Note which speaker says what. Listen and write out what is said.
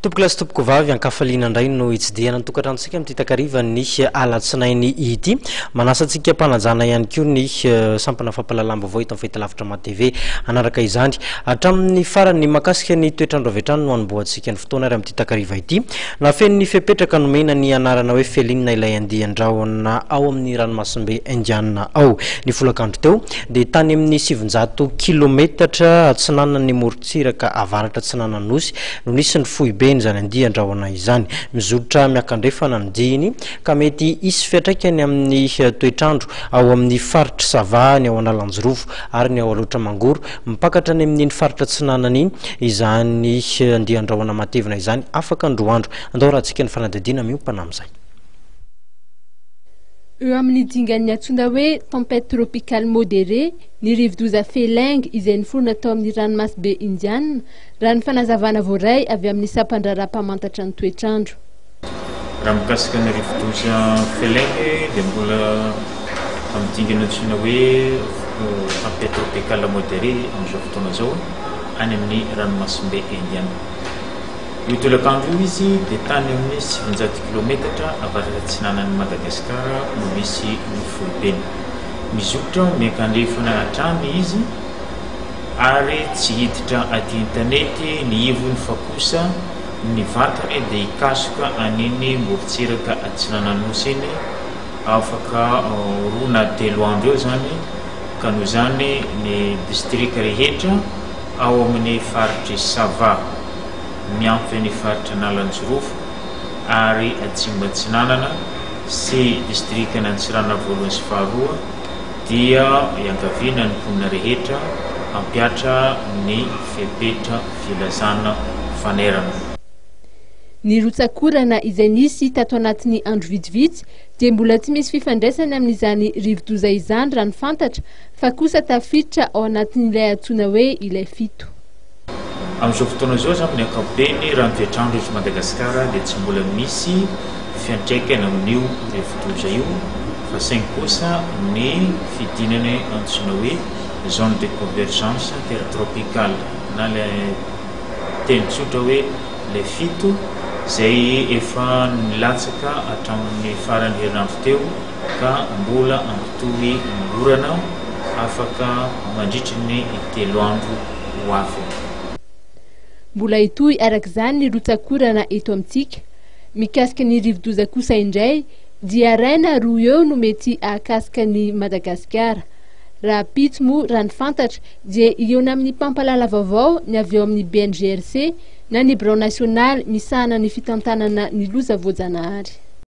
Speaker 1: Topoklasy topoko vavy ankafaliana indray no itsidihana ny tokantranontsika amin'ity takariva ny alatsinainy ity manasantsika mpanajana ihany koa ny sampana fampalalambavao eto amin'ny fahitalavitra ma TV anaraka izany hatramin'ny farany makasika ny toetrandro avy hatrany no anombohantsika ny fotoana ary amin'ity takariva ity na feno ny fepetraka nomena ny anarana hoe Felinina ilay andian-drahona ao amin'ny ranomasimbe Indiana ao ny folakandro teo dia tany amin'ny 700 kilometatra atsinana ny morontsiraka avaratra atsinana nosy no nisy ny foibe zany andian-drahona izany mizolotra miakandrefana ny dihiny ka mety isy fiatraikany amin'ny toetrandro ao amin'ny faritra Sava ny ao Analanjorovo ary ny ao Alotra Mangoro mipakatra any amin'ny faritra Atsinanana izany andian-drahona matevina izany afaka androandro andao rahantsika ny fanadidina miompana amin'izay.
Speaker 2: Eo amin'ny dingany antsoina hoe tempête tropicale modérée ny rivo-doza Feling izay niforona tao amin'ny ranomasimbe Indiana raha ny fanazavana voaray avy amin'ny sampandra-pahamantatra ny toetrandro.
Speaker 3: Raha mikasika ny rivo-doza Feling dia mbola amin'ny dingany antsoina hoe tempête tropicale modérée amin'izao fotoana izao any amin'ny ranomasimbe Indiana. Io tolakandro io izy dia tany amin'ny 700 kilometatra avaratra atsinanan'ny Madagasikara no misy ny foibeny. Mizotra miakandrefana hatrany izy ary tsy hiditra aty intanety ny ivony fa kosa ny vatany dia hikasoka aniny morontsiraka atsinananosy iny afaka roa na telo andro eo zany ka noho izany ny distrika rehetra ao amin'ny faritry Sava miampy ny faritra Analanjorovo ary Atsimba Atsinanana sy distrika Antsirana voalohany sy faharoa dia iankaviana ny mponina rehetra ampiatra ny fepetra filazana fanerana.
Speaker 2: Ny rotsakorana izay nisy tato anatin'ny andro vitsivitsy dia mbola tsy misy fifandraisany amin'izany rivo-doza izany raha ny fantatra fa kosa tafiditra ao anatin'ilay antsoina hoe ilay fito.
Speaker 3: Amin'izao fotoana izao zany ny ankapobeny raha ny toetrandro eto Madagasikara dia tsy mbola misy fiantraikany amin'io rivo-doza io fa saingy kosa ny fidinany antsoina hoe zone de convergence intertropicale na ilay teny tsotra hoe ilay fito izay efa nilatsaka hatramin'ny farany herinandro teo ka mbola ampitohy ngorana afaka mandritry ny telo andro ho avy.
Speaker 2: Mbola itoy arak'izany ny rotsakorana eto amintsika mikasika ny rivo-doza kosa indray dia raina roa eo no mety ahakasika ny Madagasikara. Raha pitsy moa raha ny fantatra dia iona amin'ny pampalala vaovao ny avy eo amin'ny BNGRC na ny Brao National misahana ny fitantanana ny loza voajanahary.